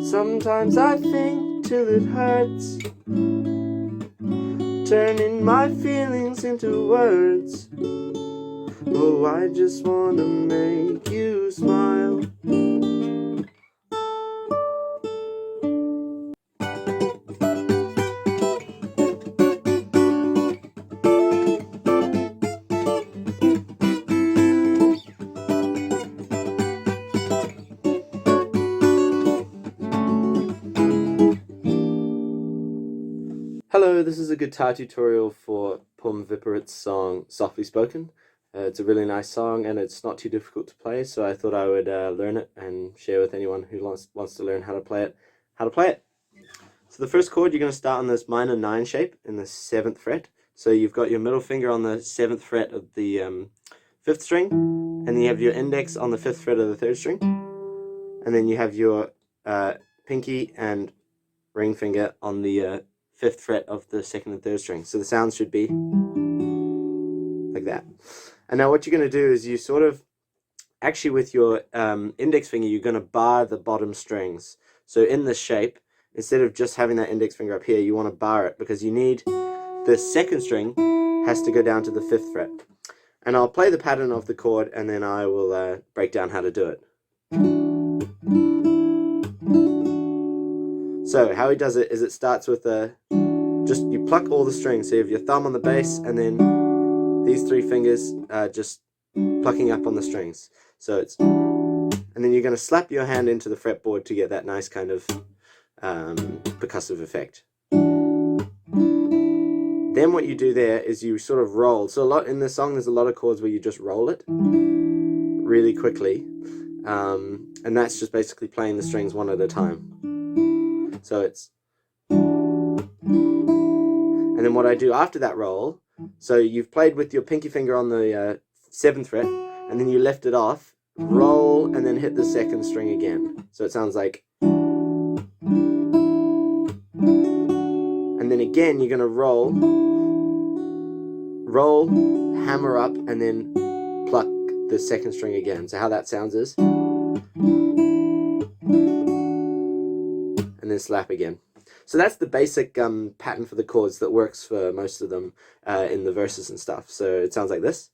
Sometimes I think till it hurts, turning my feelings into words. Oh, I just wanna make you smile. Hello, this is a guitar tutorial for Phum Viphurit's song Softly Spoken. It's a really nice song and it's not too difficult to play, so I thought I would learn it and share with anyone who wants to learn how to play it. So the first chord, you're going to start on this minor 9 shape in the 7th fret. So you've got your middle finger on the 7th fret of the 5th string, and then you have your index on the 5th fret of the 3rd string, and then you have your pinky and ring finger on the 5th fret of the 2nd and 3rd string. So the sound should be like that. And now what you're going to do is you sort of, actually with your index finger, you're going to bar the bottom strings. So in this shape, instead of just having that index finger up here, you want to bar it because you need the 2nd string has to go down to the 5th fret. And I'll play the pattern of the chord and then I will break down how to do it. So how he does it is it starts with just you pluck all the strings. So you have your thumb on the bass and then these 3 fingers just plucking up on the strings. So it's, and then you're going to slap your hand into the fretboard to get that nice kind of percussive effect. Then what you do there is you sort of roll. So a lot in the song there's a lot of chords where you just roll it really quickly, and that's just basically playing the strings one at a time. So it's, and then what I do after that roll, so you've played with your pinky finger on the 7th fret, and then you lift it off, roll, and then hit the 2nd string again. So it sounds like, and then again you're going to roll, hammer up, and then pluck the 2nd string again. So how that sounds is, and then slap again. So that's the basic pattern for the chords that works for most of them in the verses and stuff. So it sounds like this.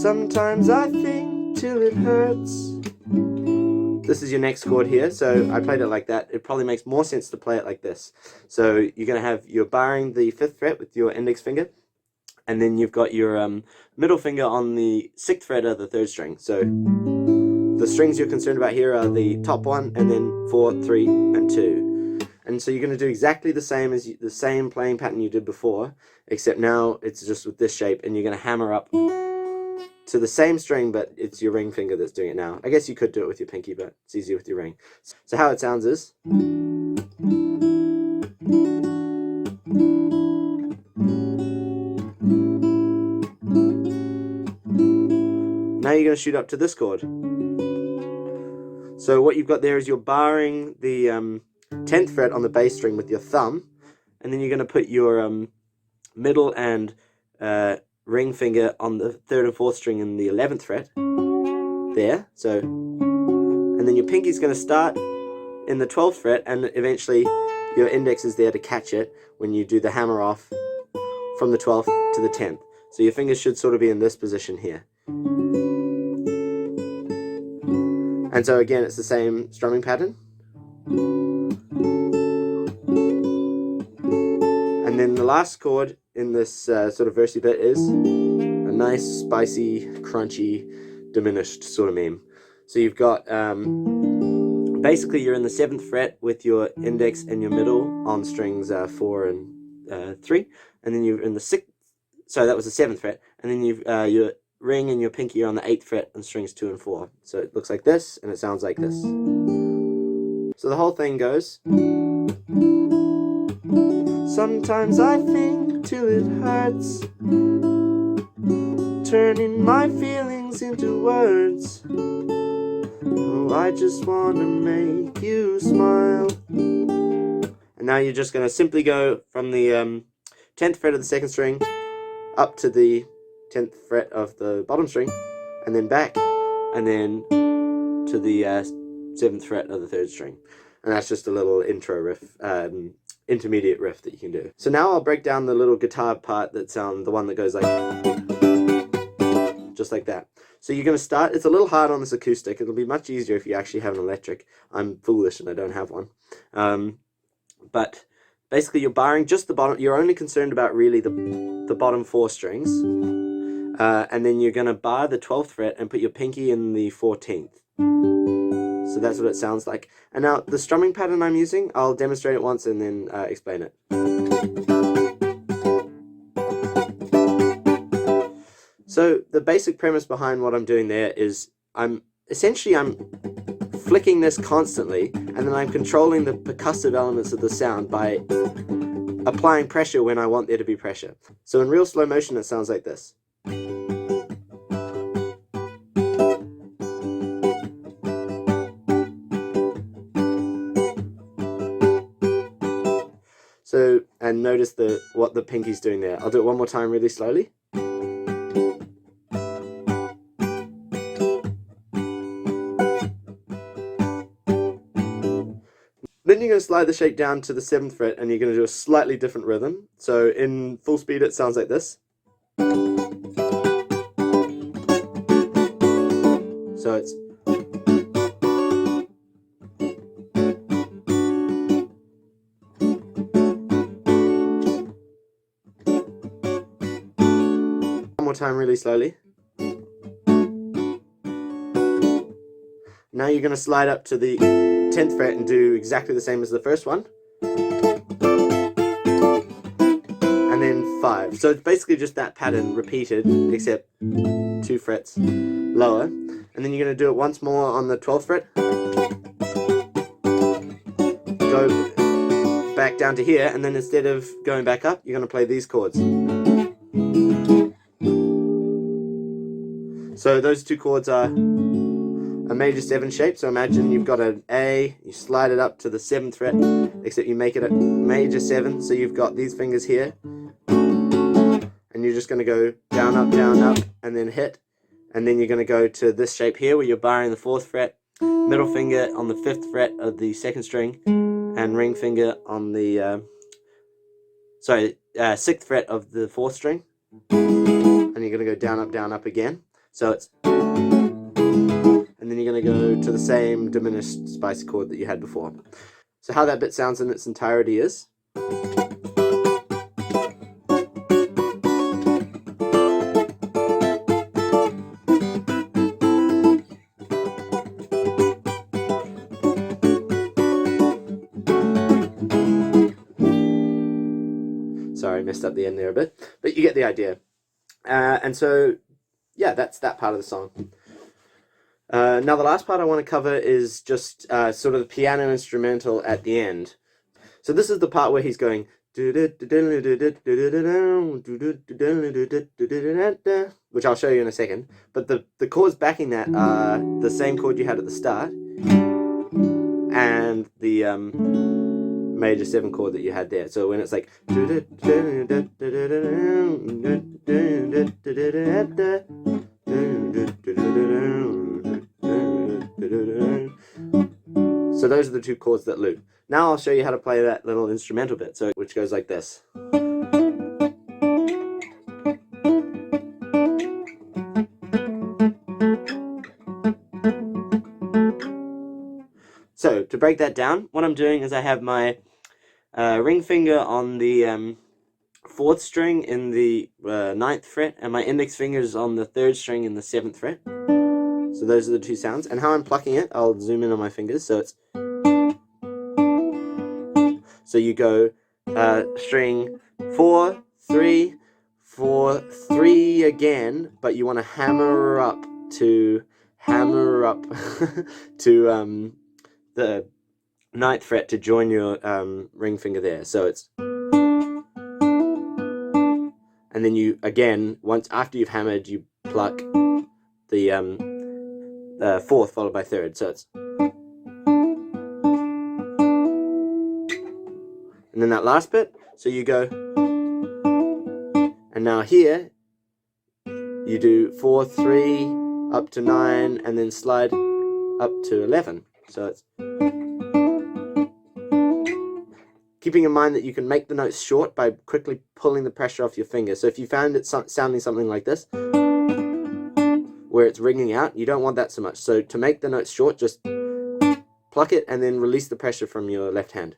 Sometimes I think till it hurts. This is your next chord here, so I played it like that. It probably makes more sense to play it like this. So you're going to have, you're barring the 5th fret with your index finger, and then you've got your middle finger on the 6th fret of the 3rd string. So the strings you're concerned about here are the top one, and then 4, 3, and 2. And so you're going to do exactly the same as the same playing pattern you did before, except now it's just with this shape, and you're going to hammer up to the same string, but it's your ring finger that's doing it now. I guess you could do it with your pinky, but it's easier with your ring. So how it sounds is, now you're going to shoot up to this chord. So what you've got there is you're barring the 10th fret on the bass string with your thumb, and then you're going to put your middle and ring finger on the 3rd and 4th string in the 11th fret there. So, and then your pinky's going to start in the 12th fret, and eventually your index is there to catch it when you do the hammer off from the 12th to the 10th. So your fingers should sort of be in this position here. And so again, it's the same strumming pattern. And then the last chord in this sort of versey bit is a nice, spicy, crunchy, diminished sort of meme. So you've got, basically you're in the 7th fret with your index and your middle on strings 4 and 3. And then you're in the 6th, so that was the 7th fret. And then you've your ring and your pinky are on the 8th fret on strings 2 and 4. So it looks like this, and it sounds like this. So the whole thing goes, sometimes I think till it hurts, turning my feelings into words. Oh, I just want to make you smile. And now you're just going to simply go from the 10th fret of the 2nd string up to the 10th fret of the bottom string, and then back. and then to the 7th fret of the 3rd string. And that's just a little intro riff, intermediate riff that you can do. So now I'll break down the little guitar part that's the one that goes like, just like that. So you're going to start, it's a little hard on this acoustic, it'll be much easier if you actually have an electric. I'm foolish and I don't have one. But basically you're barring just the bottom, you're only concerned about really the bottom 4 strings. And then you're going to bar the 12th fret and put your pinky in the 14th. So that's what it sounds like. And now the strumming pattern I'm using, I'll demonstrate it once and then explain it. So the basic premise behind what I'm doing there is I'm flicking this constantly, and then I'm controlling the percussive elements of the sound by applying pressure when I want there to be pressure. So in real slow motion it sounds like this. So, and notice what the pinky's doing there. I'll do it one more time really slowly. Then you're going to slide the shape down to the 7th fret and you're going to do a slightly different rhythm. So in full speed it sounds like this. So it's one more time really slowly. Now you're going to slide up to the 10th fret and do exactly the same as the first one. And then 5. So it's basically just that pattern repeated, except 2 frets lower. And then you're going to do it once more on the 12th fret. Go back down to here, and then instead of going back up, you're going to play these chords. So those 2 chords are a major 7 shape. So imagine you've got an A, you slide it up to the 7th fret, except you make it a major 7. So you've got these fingers here, and you're just going to go down, up, and then hit. And then you're going to go to this shape here where you're barring the 4th fret, middle finger on the 5th fret of the 2nd string, and ring finger on the 6th fret of the 4th string. And you're going to go down, up again. So it's, and then you're going to go to the same diminished spice chord that you had before. So how that bit sounds in its entirety is. Sorry, I messed up the end there a bit, but you get the idea. And so, yeah, that's that part of the song. Now the last part I want to cover is just sort of the piano instrumental at the end. So this is the part where he's going, which I'll show you in a second. But the chords backing that are the same chord you had at the start, and the major 7 chord that you had there. So when it's like, so those are the 2 chords that loop. Now I'll show you how to play that little instrumental bit, which goes like this. So to break that down, what I'm doing is I have my ring finger on the 4th string in the 9th fret, and my index finger is on the 3rd string in the 7th fret. So those are the 2 sounds. And how I'm plucking it, I'll zoom in on my fingers. So it's, so you go string 4, 3, 4, 3 again, but you want to hammer up to to the 9th fret to join your ring finger there. So it's, and then you again, once after you've hammered, you pluck the 4th followed by 3rd. So it's, and then that last bit, so you go, and now here you do 4, 3, up to 9, and then slide up to 11. So it's keeping in mind that you can make the notes short by quickly pulling the pressure off your finger. So if you found it sounding something like this, where it's ringing out, you don't want that so much. So to make the notes short, just pluck it and then release the pressure from your left hand.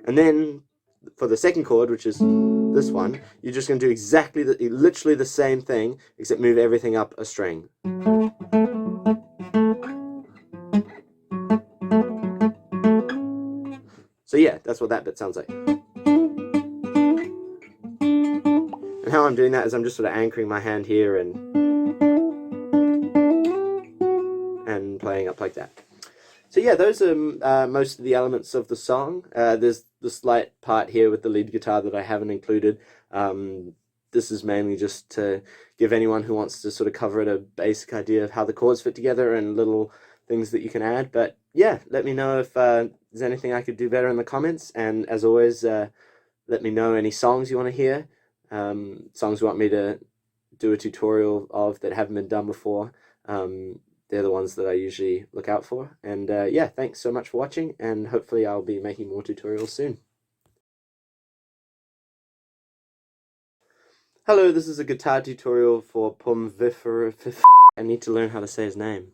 And then for the second chord, which is this one, you're just going to do exactly literally the same thing, except move everything up a string. So yeah, that's what that bit sounds like. And how I'm doing that is I'm just sort of anchoring my hand here and playing up like that. So yeah, those are most of the elements of the song. There's the slight part here with the lead guitar that I haven't included. This is mainly just to give anyone who wants to sort of cover it a basic idea of how the chords fit together and little things that you can add. But yeah, let me know if there's anything I could do better in the comments. And as always, let me know any songs you want to hear, songs you want me to do a tutorial of that haven't been done before. They're the ones that I usually look out for. And yeah, thanks so much for watching, and hopefully I'll be making more tutorials soon. Hello, this is a guitar tutorial for Phum Viphurit. I need to learn how to say his name.